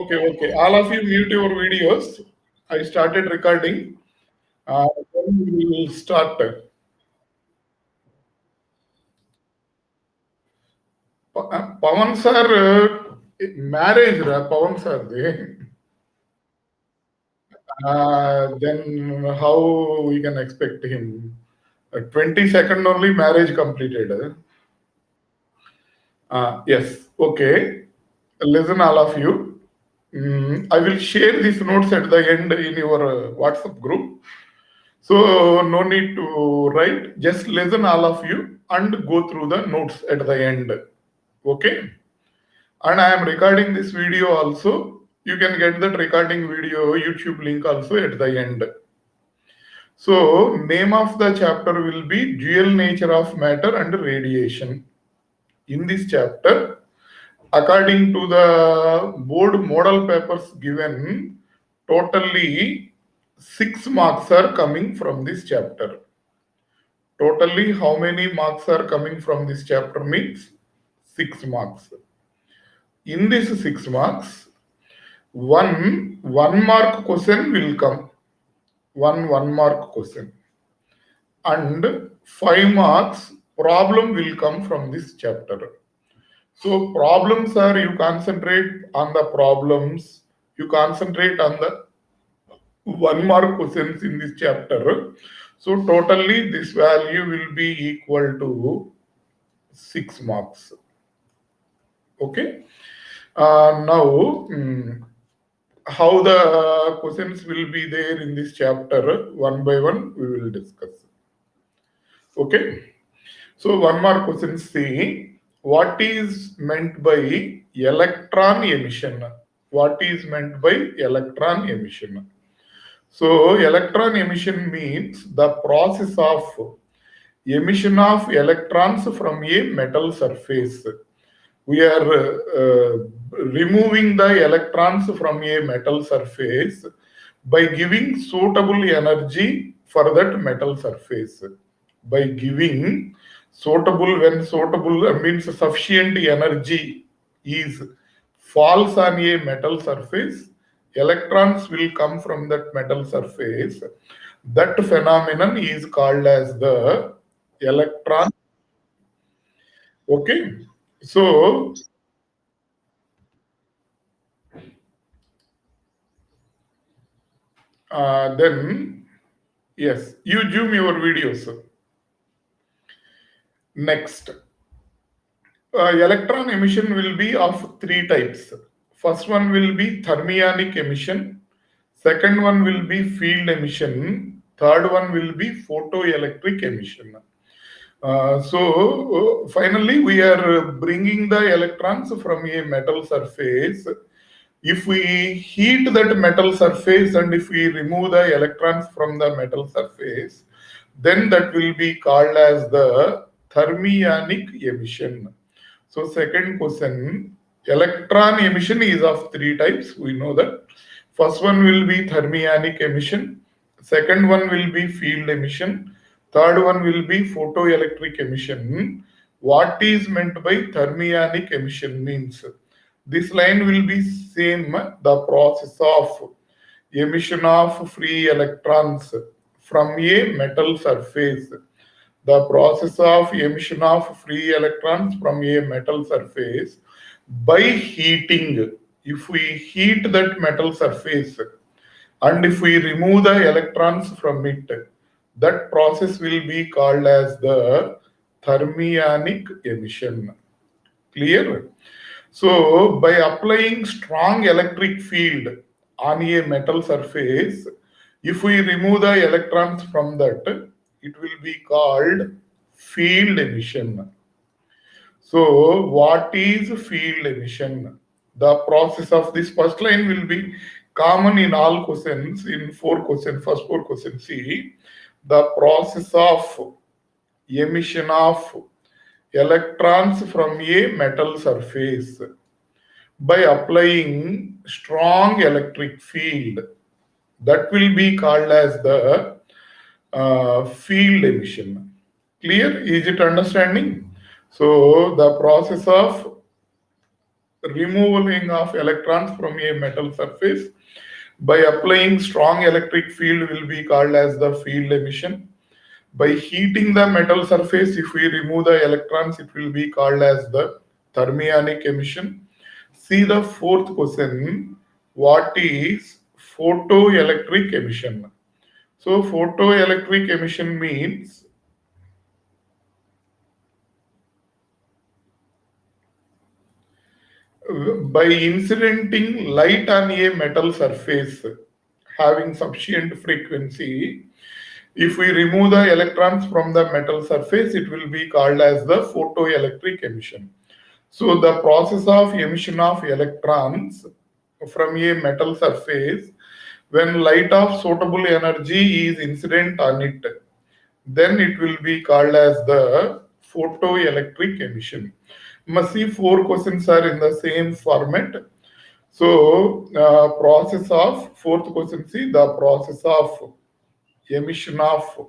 Okay. All of you mute your videos. I started recording. Then we will start. Pawan sir, marriage ra Pawan sir de. Then how we can expect him? 22nd only marriage completed. Yes. Okay. Listen, all of you. I will share these notes at the end in your WhatsApp group. So no need to write, just listen all of you and go through the notes at the end. Okay? And I am recording this video also. You can get that recording video YouTube link also at the end. So name of the chapter will be dual nature of matter and radiation. In this chapter, according to the board model papers given, totally 6 marks are coming from this chapter. Totally, how many marks are coming from this chapter means 6 marks. In this 6 marks, one mark question will come. One mark question. And 5 marks problem will come from this chapter. So problems are you concentrate on the problems, you concentrate on the 1 mark questions in this chapter. So totally this value will be equal to 6 marks. Okay. Now, how the questions will be there in this chapter, one by one, we will discuss. Okay. So, one more question C. What is meant by electron emission? What is meant by electron emission? So, electron emission means the process of emission of electrons from a metal surface. We are removing the electrons from a metal surface by giving suitable energy for that metal surface. By giving suitable, when suitable means sufficient energy is falls on a metal surface, electrons will come from that metal surface. That phenomenon is called as the electron. Okay. So then, yes, you zoom your videos. Next, electron emission will be of 3 types. First one will be thermionic emission. Second one will be field emission. Third one will be photoelectric emission. So finally, we are bringing the electrons from a metal surface. If we heat that metal surface and if we remove the electrons from the metal surface, then that will be called as the thermionic emission. So second question, electron emission is of 3 types. We know that. First one will be thermionic emission. Second one will be field emission. Third one will be photoelectric emission. What is meant by thermionic emission means? This line will be same, the process of emission of free electrons from a metal surface. The process of emission of free electrons from a metal surface by heating. If we heat that metal surface and if we remove the electrons from it, that process will be called as the thermionic emission. Clear? So, by applying strong electric field on a metal surface, if we remove the electrons from that, it will be called field emission. So, what is field emission? The process of this first line will be common in all questions, in 4 questions, first 4 questions. See, the process of emission of electrons from a metal surface by applying strong electric field, that will be called as the field emission. Clear? Is it understanding? So the process of removing of electrons from a metal surface by applying strong electric field will be called as the field emission. By heating the metal surface, if we remove the electrons, it will be called as the thermionic emission. See the fourth question. What is photoelectric emission? So photoelectric emission means by incidenting light on a metal surface having sufficient frequency, if we remove the electrons from the metal surface, it will be called as the photoelectric emission. So the process of emission of electrons from a metal surface, when light of suitable energy is incident on it, then it will be called as the photoelectric emission. Must see 4 questions are in the same format. So process of fourth question, see the process of emission of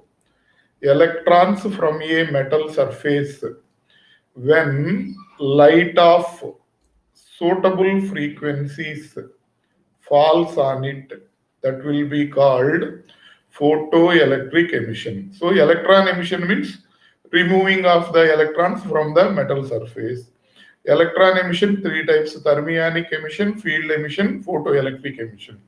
electrons from a metal surface when light of suitable frequencies falls on it, that will be called photoelectric emission. So electron emission means removing of the electrons from the metal surface. Electron emission 3 types: thermionic emission, field emission, photoelectric emission.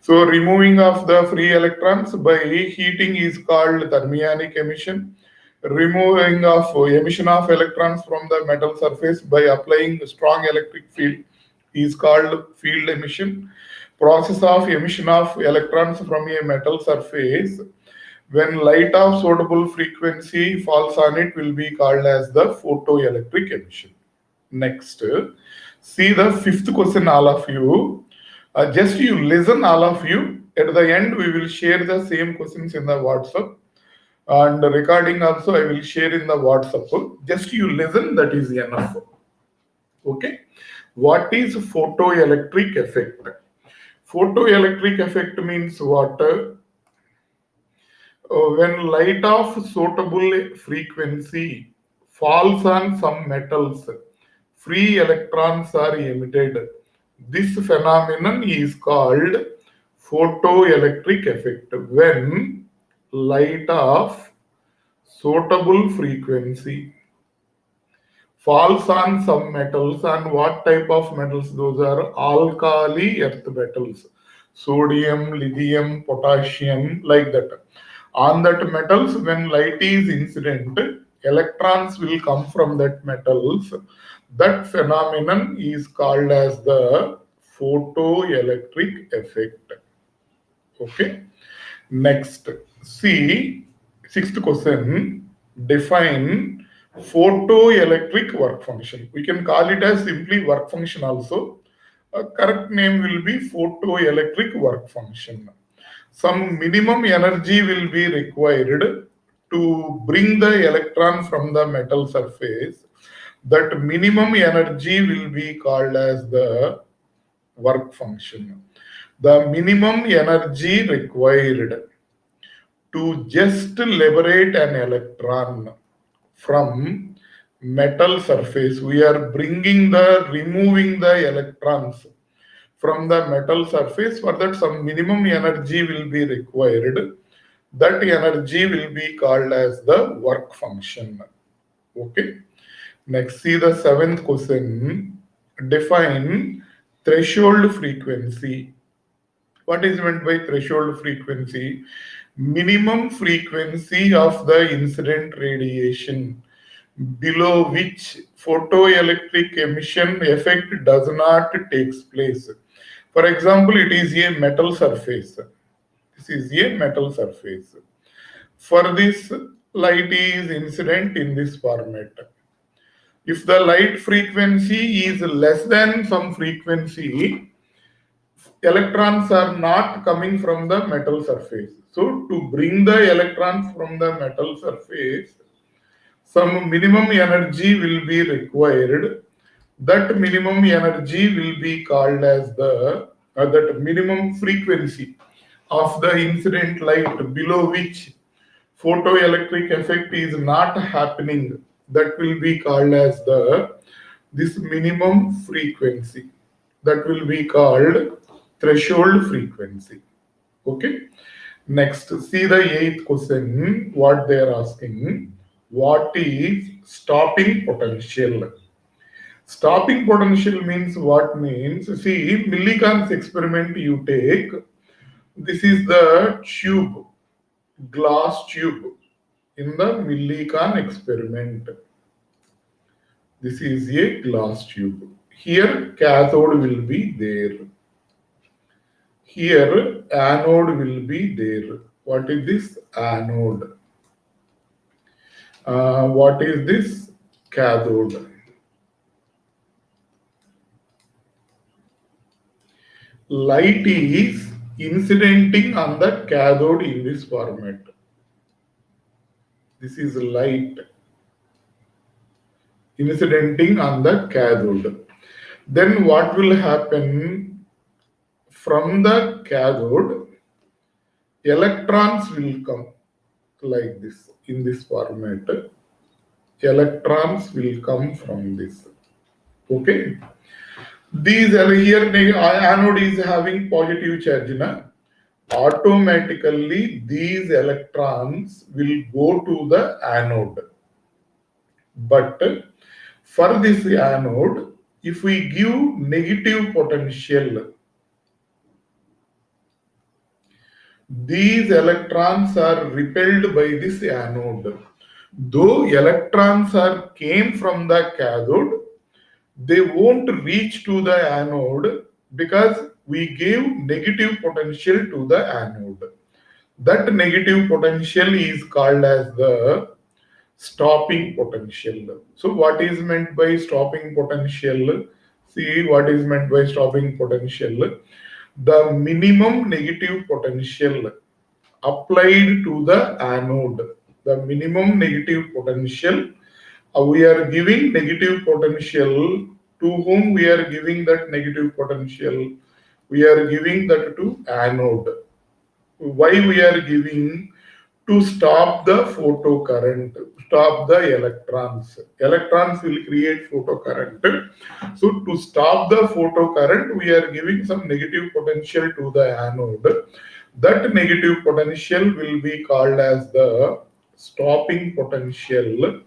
So removing of the free electrons by heating is called thermionic emission. Removing of emission of electrons from the metal surface by applying strong electric field is called field emission. Process of emission of electrons from a metal surface when light of suitable frequency falls on it will be called as the photoelectric emission. Next, see the fifth question, all of you. Just you listen, all of you. At the end, we will share the same questions in the WhatsApp. And recording also I will share in the WhatsApp. Just you listen, that is enough. Okay. What is photoelectric effect? Photoelectric effect means what? When light of suitable frequency falls on some metals, free electrons are emitted. This phenomenon is called photoelectric effect. When light of suitable frequency falls on some metals, and what type of metals? Those are alkali earth metals, sodium, lithium, potassium, like that. On that metals, when light is incident, electrons will come from that metals. That phenomenon is called as the photoelectric effect. Okay. Next, see, sixth question, define photoelectric work function. We can call it as simply work function also. A correct name will be photoelectric work function. Some minimum energy will be required to bring the electron from the metal surface. That minimum energy will be called as the work function. The minimum energy required to just liberate an electron from metal surface, we are removing the electrons from the metal surface. For that, some minimum energy will be required. That energy will be called as the work function. Okay. Next, see the seventh question. Define threshold frequency. What is meant by threshold frequency? Minimum frequency of the incident radiation below which photoelectric emission effect does not take place. For example, it is a metal surface. This is a metal surface. For this, light is incident in this format. If the light frequency is less than some frequency, electrons are not coming from the metal surface. So to bring the electrons from the metal surface, some minimum energy will be required. That minimum energy will be called as that minimum frequency of the incident light below which photoelectric effect is not happening. That will be called as the this minimum frequency. That will be called threshold frequency. Okay. Next, see the eighth question, what they are asking. What is stopping potential? Stopping potential means what means? See, Millikan's experiment you take. This is the tube, glass tube in the Millikan experiment. This is a glass tube. Here cathode will be there. Here anode will be there. What is this? Anode. What is this? Cathode. Light is incidenting on the cathode in this format. This is light incidenting on the cathode. Then what will happen? From the cathode, electrons will come like this in this format. Electrons will come from this. Okay. These are here anode is having positive charge. Automatically these electrons will go to the anode. But for this anode, if we give negative potential, these electrons are repelled by this anode. Though electrons came from the cathode, they won't reach to the anode because we gave negative potential to the anode. That negative potential is called as the stopping potential. So what is meant by stopping potential? See what is meant by stopping potential. The minimum negative potential applied to the anode. The minimum negative potential, we are giving negative potential. To whom we are giving that negative potential? We are giving that to anode. Why we are giving? To stop the photocurrent, stop the electrons. Electrons will create photocurrent. So to stop the photocurrent, we are giving some negative potential to the anode. That negative potential will be called as the stopping potential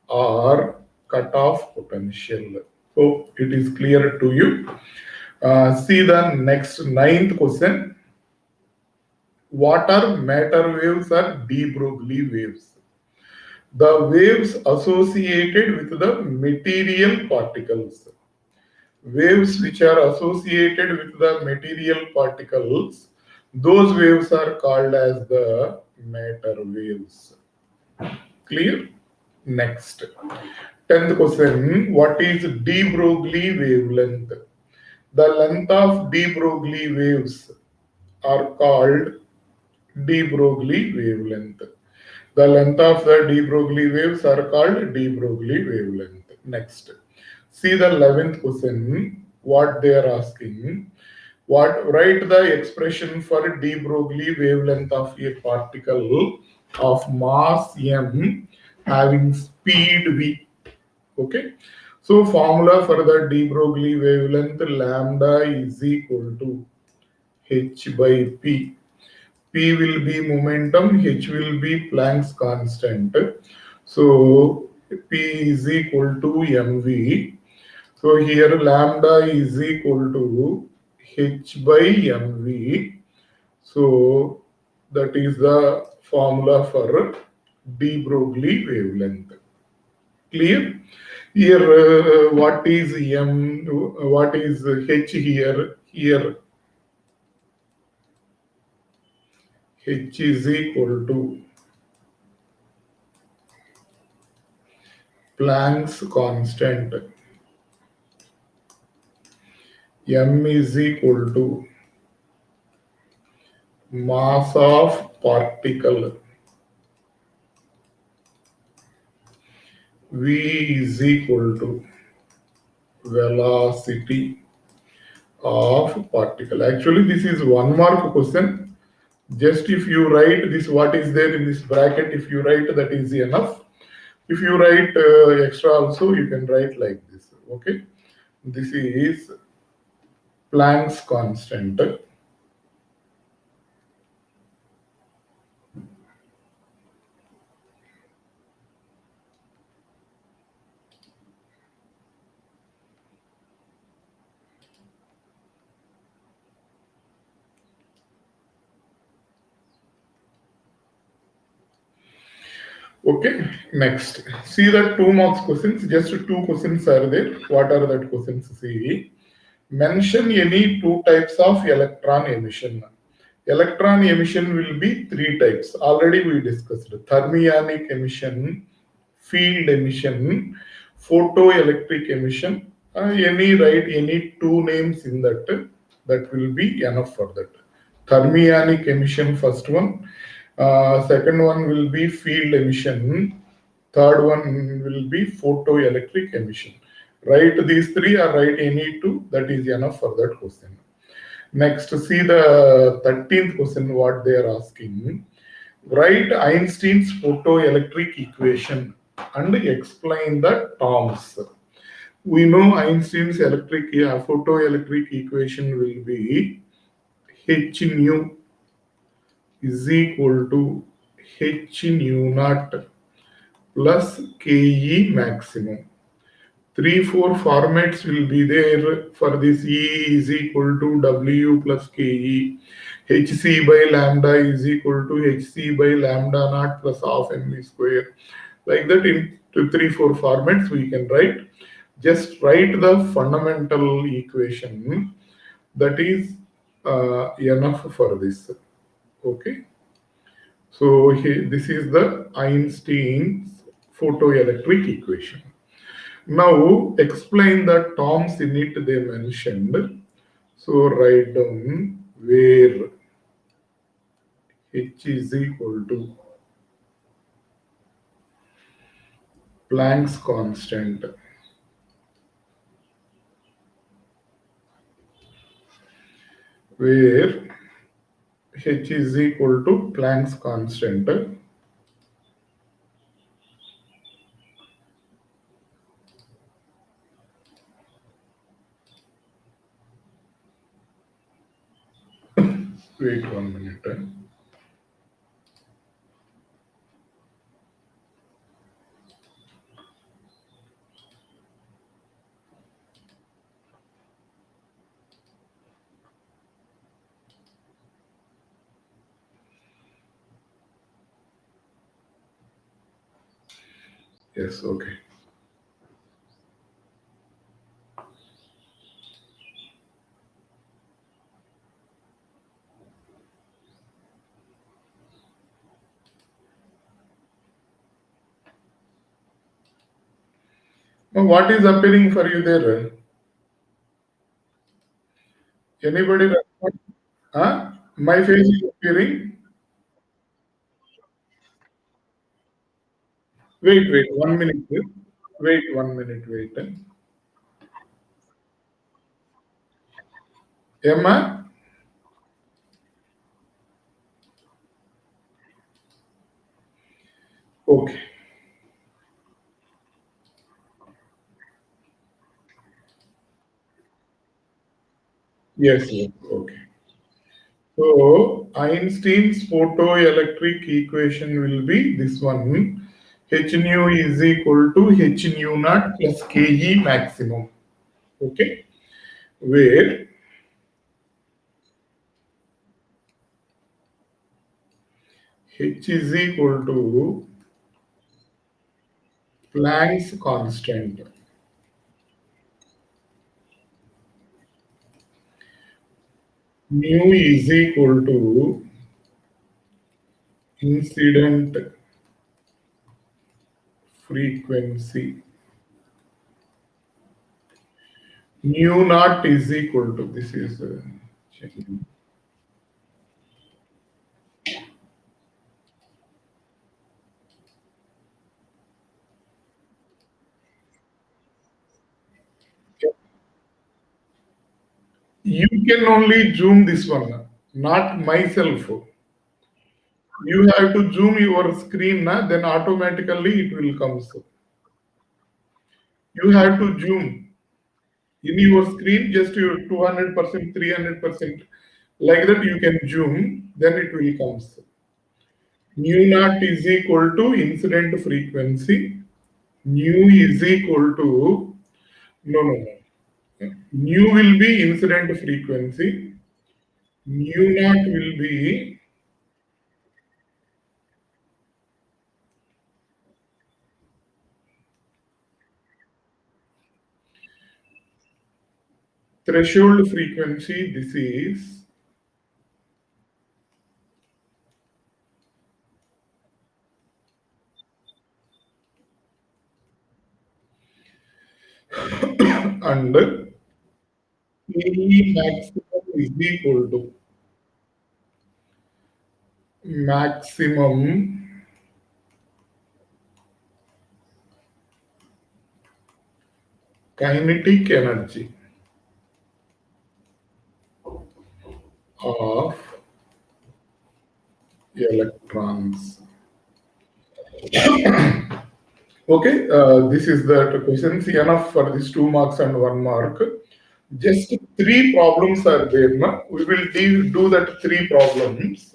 or cutoff potential. Hope it is clear to you. See the next ninth question. What are matter waves or de Broglie waves? The waves associated with the material particles. Waves which are associated with the material particles, those waves are called as the matter waves. Clear? Next. 10th question. What is de Broglie wavelength? The length of de Broglie waves are called de Broglie wavelength. The length of the de Broglie waves are called de Broglie wavelength. Next. See the 11th question. What they are asking. Write the expression for de Broglie wavelength of a particle of mass m having speed v. Okay. So formula for the de Broglie wavelength, lambda is equal to h by p. P will be momentum, h will be Planck's constant. So P is equal to mv. So here lambda is equal to h by mv. So that is the formula for de Broglie wavelength. Clear? Here what is m? What is h here? Here h is equal to Planck's constant. M is equal to mass of particle. V is equal to velocity of particle. Actually, this is 1 mark question. Just if you write this, what is there in this bracket, if you write that is enough. If you write extra also, you can write like this. Okay, this is Planck's constant. Okay, next. See that 2 marks questions, just 2 questions are there. What are that questions? See, mention any 2 types of electron emission. Electron emission will be 3 types. Already we discussed thermionic emission, field emission, photoelectric emission. Write any 2 names in that. That will be enough for that. Thermionic emission, first one. Second one will be field emission. Third one will be photoelectric emission. Write these three or write any two. That is enough for that question. Next, see the 13th question what they are asking. Write Einstein's photoelectric equation and explain the terms. We know Einstein's photoelectric equation will be H nu is equal to H nu naught plus Ke maximum. 3, 4 formats will be there for this. E is equal to W plus Ke. Hc by lambda is equal to Hc by lambda naught plus half mv square. Like that in 3, 4 formats we can write. Just write the fundamental equation. That is enough for this. Okay. So this is the Einstein's photoelectric equation. Now explain the terms in it they mentioned. So write down where H is equal to Planck's constant, where H is equal to Planck's constant. Wait 1 minute. Yes, okay. Now what is appearing for you there? Anybody respond? Huh? My face is appearing. Wait, 1 minute. Wait 1 minute, wait. Emma? Okay. Yes, okay. So Einstein's photoelectric equation will be this one. H nu is equal to H nu naught plus Ke maximum. Okay. Where H is equal to Planck's constant. Mu is equal to incident frequency. Mu naught is equal to, this is you can only zoom this one, not myself. You have to zoom your screen, then automatically it will come. So you have to zoom. in your screen, just your 200%, 300%, like that you can zoom, then it will come. Nu naught is equal to incident frequency. Nu is equal to, no. Nu will be incident frequency. Nu naught will be threshold frequency. This is and KE maximum is equal to maximum kinetic energy of electrons. Okay, this is the questions. Enough for this 2 marks and 1 mark. Just 3 problems are there. Na? We will do that 3 problems.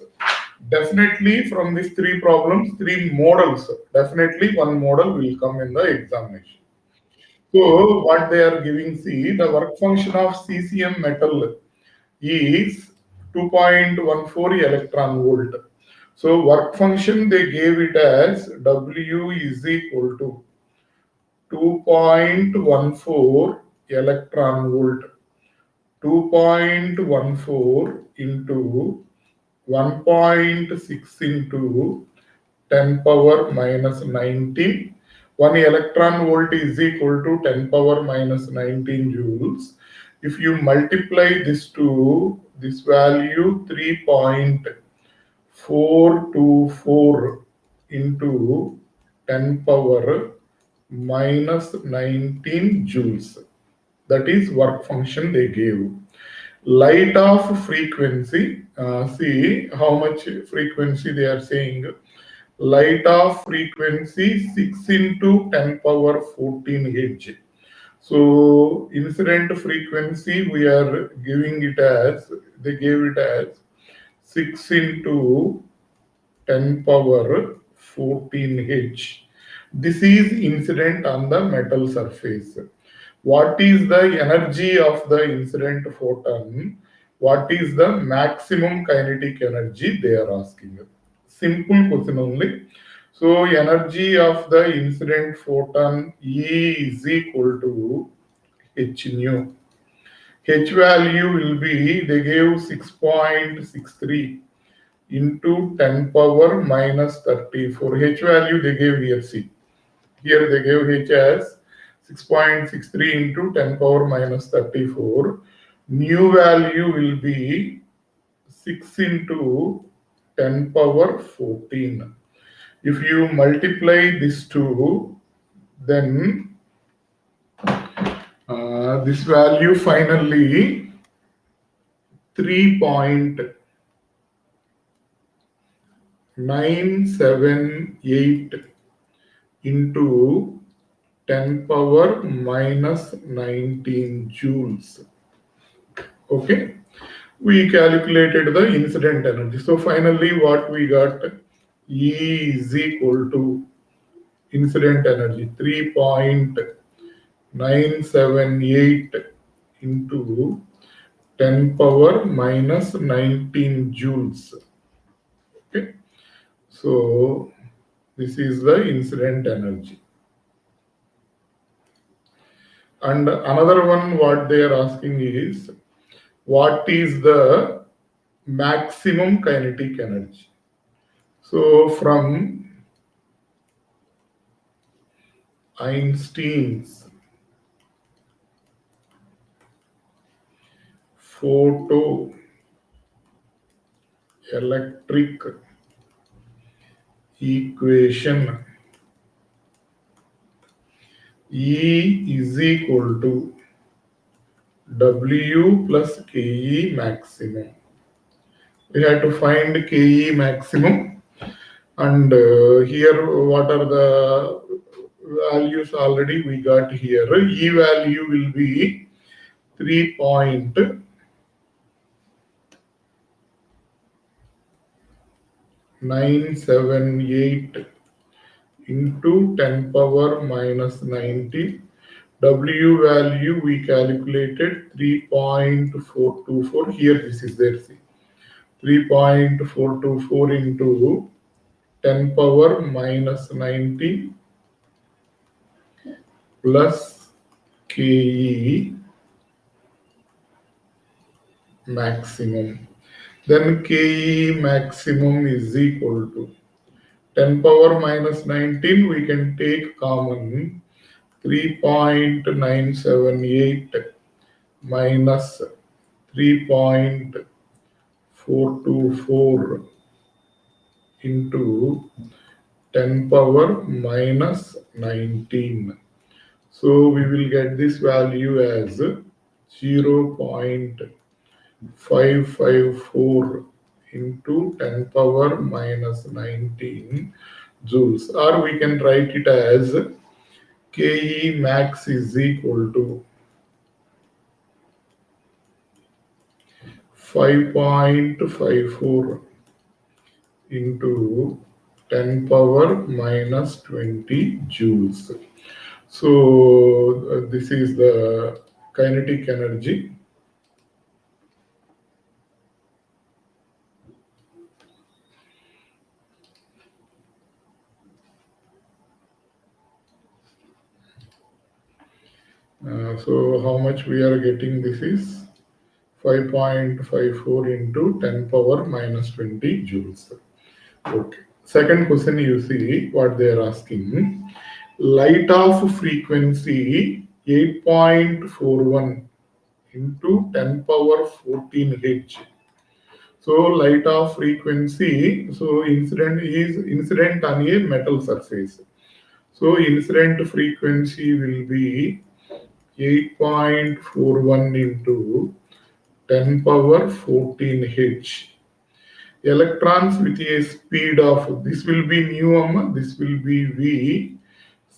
Definitely from these 3 problems, 3 models. Definitely one model will come in the examination. So what they are giving, see, the work function of CCM metal is 2.14 electron volt. So work function they gave it as W is equal to 2.14 electron volt. 2.14 into 1.6 into 10 power minus 19. 1 electron volt is equal to 10 power minus 19 joules. If you multiply this to this value 3.424 into 10 power minus 19 joules. That is work function they gave. Light of frequency, see how much frequency they are saying. Light of frequency 6 into 10 power 14 Hz. So incident frequency we are giving it as, they gave it as 6 into 10 power 14 H. This is incident on the metal surface. What is the energy of the incident photon? What is the maximum kinetic energy they are asking? Simple question only. So energy of the incident photon E is equal to H nu. H value will be, they gave 6.63 into 10 power minus 34. H value they gave here, see. Here they gave H as 6.63 into 10 power minus 34. Nu value will be 6 into 10 power 14. If you multiply this two, then this value finally 3.978 into 10 power minus 19 joules. Okay, we calculated the incident energy. So finally what we got, E is equal to incident energy 3.978 into 10 power minus 19 joules. Okay, so this is the incident energy. And another one what they are asking is, what is the maximum kinetic energy? So from Einstein's photoelectric equation, E is equal to W plus Ke maximum. We have to find Ke maximum, and here what are the values already we got here. E value will be 3.978 into 10 power minus 90. W value we calculated 3.424. Here this is there. See, 3.424 into 10 power minus 90 plus KE maximum. Then KE maximum is equal to 10 power minus 19. We can take common 3.978 minus 3.424 into 10 power minus 19. So we will get this value as 0.554 into 10 power minus 19 joules, or we can write it as KE max is equal to 5.54 into 10 power minus 20 joules. So this is the kinetic energy. So how much we are getting? This is 5.54 into 10 power minus 20 joules. Okay. Second question, you see what they are asking. Light of frequency 8.41 into 10 power 14 H. So light of frequency, so incident on a metal surface. So incident frequency will be 8.41 into 10 power 14 H. Electrons with a speed of, this will be nu, this will be V,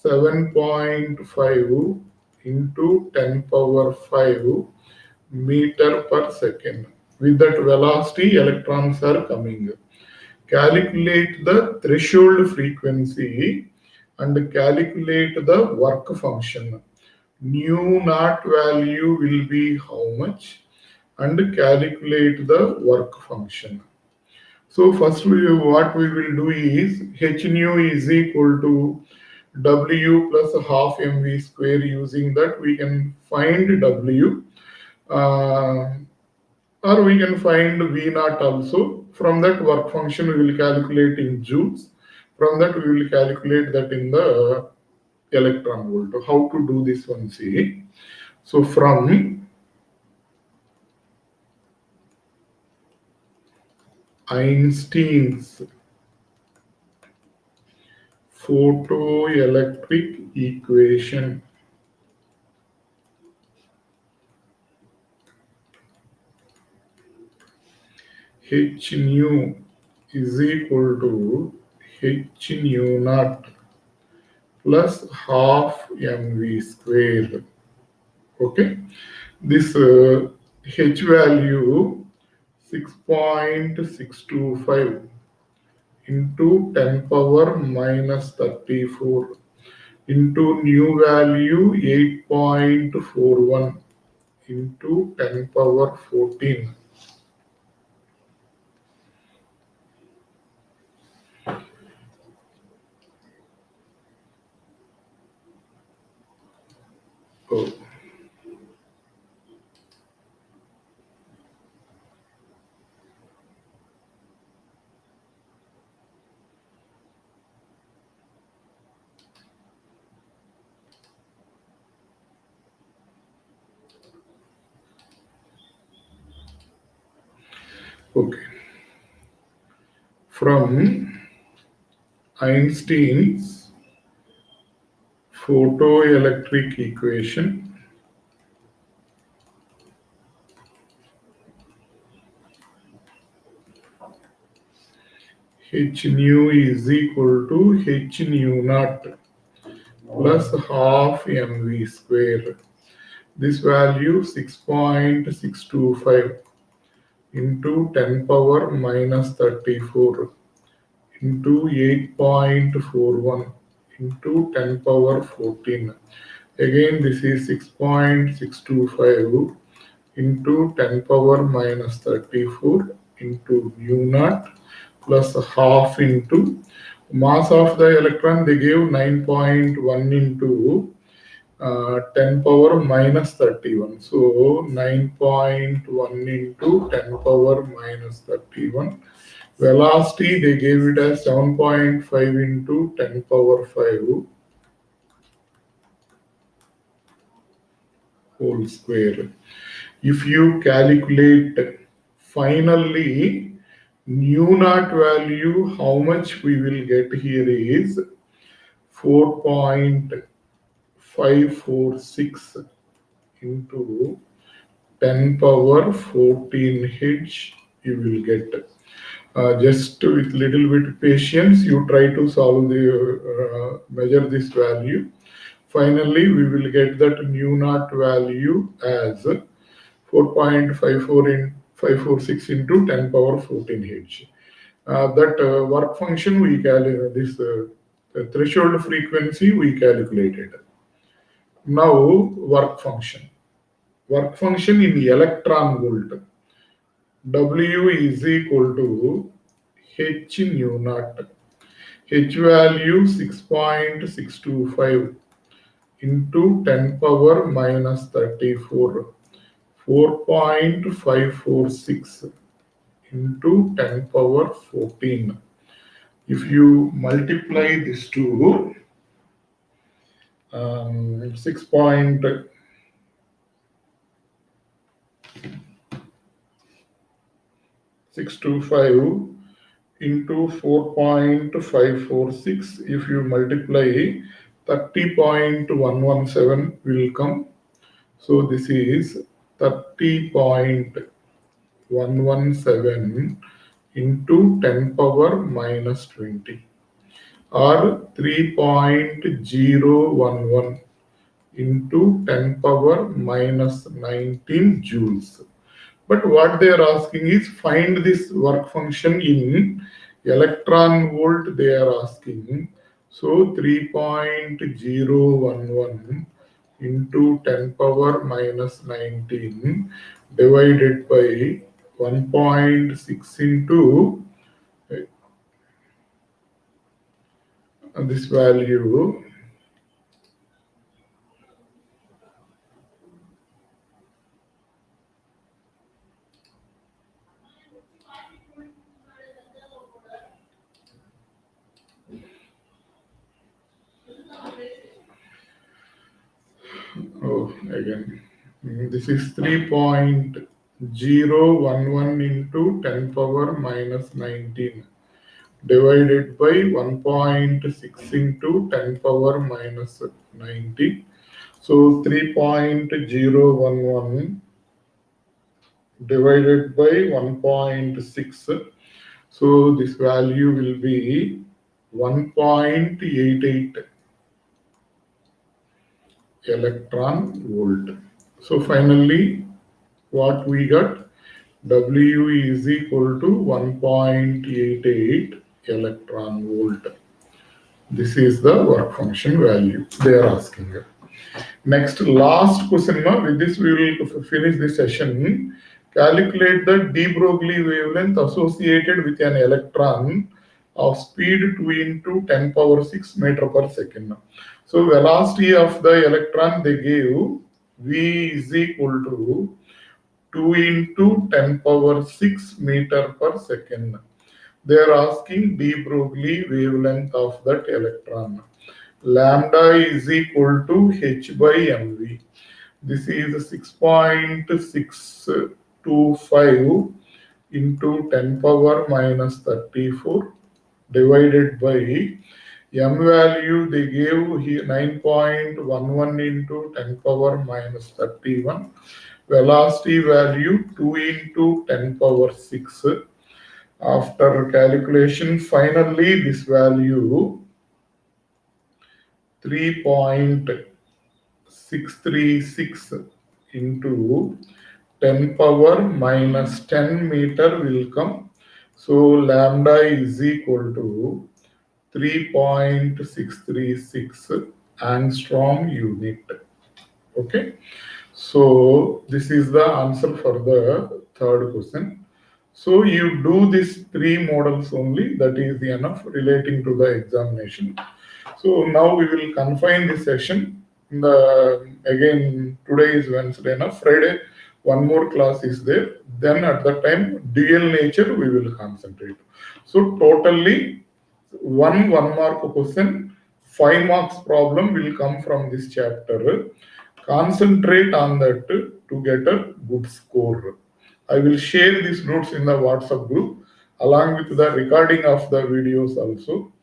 7.5 into 10 power 5 meter per second. With that velocity, electrons are coming. Calculate the threshold frequency and calculate the work function. Nu naught value will be how much, and calculate the work function. So first what we will do is h nu is equal to W plus half mv square. Using that we can find W, or we can find V naught also. From that work function we will calculate in joules. From that we will calculate that in the electron volt. How to do this one, see. So from Einstein's photoelectric equation, h nu is equal to h nu naught plus half mv square. Okay, this h value 6.625 into 10 power minus 34 into nu value 8.41 into 10 power 14. Oh. Okay. From Einstein's photoelectric equation, h nu is equal to h nu naught plus half mv square. This value 6.625 into 10 power minus 34 into 8.41 into 10 power 14. Again, this is 6.625 into 10 power minus 34 into mu naught plus half into mass of the electron. They gave 9.1 into 10 power minus 31. So 9.1 into 10 power minus 31. Velocity, they gave it as 7.5 into 10 power 5 whole square. If you calculate finally nu naught value, how much we will get here is 4.546 into 10 power 14 H you will get. Just with little bit patience, you try to solve the measure this value. Finally, we will get that nu naught value as 4.546 into 10 power 14 H. That work function we calculate, this the threshold frequency we calculated. Now work function. Work function in electron volt. W is equal to H nu naught. H value 6.625 into 10 power minus 34. 4.546 into 10 power 14. If you multiply this to 6.625 into 4.546, if you multiply 30.117 will come. So this is 30.117 into 10 power minus 20 or 3.011 into 10 power minus 19 joules. But what they are asking is find this work function in electron volt they are asking. So 3.011 into 10 power minus 19 divided by 1.6 into this value. Oh, again, this is 3.011 into 10 power minus 19 divided by 1.6 into 10 power minus 90. So 3.011 divided by 1.6. So this value will be 1.88 electron volt. So finally, what we got? W is equal to 1.88 electron volt. This is the work function value they are asking. Next, last question. With this, we will finish this session. Calculate the de Broglie wavelength associated with an electron of speed 2 into 10 power 6 meter per second. So, velocity of the electron they gave V is equal to 2 into 10 power 6 meter per second. They are asking de Broglie wavelength of that electron. Lambda is equal to h by mv. This is 6.625 into 10 power minus 34 divided by m value they gave here 9.11 into 10 power minus 31. Velocity value 2 into 10 power 6. After calculation, finally this value 3.636 into 10 power minus 10 meter will come. So lambda is equal to 3.636 angstrom unit. Okay. So this is the answer for the third question. So you do these three models only, that is enough relating to the examination. So now we will confine this session. Again, today is Wednesday, na Friday, one more class is there. Then at the time, dual nature we will concentrate. So totally one mark question, 5 marks problem will come from this chapter. Concentrate on that to get a good score. I will share these notes in the WhatsApp group along with the recording of the videos also.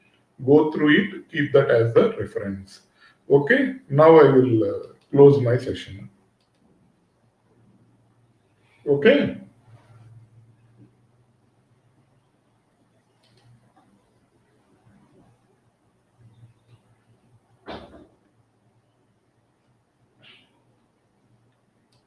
Go through it, keep that as the reference. Okay, now I will close my session. Okay.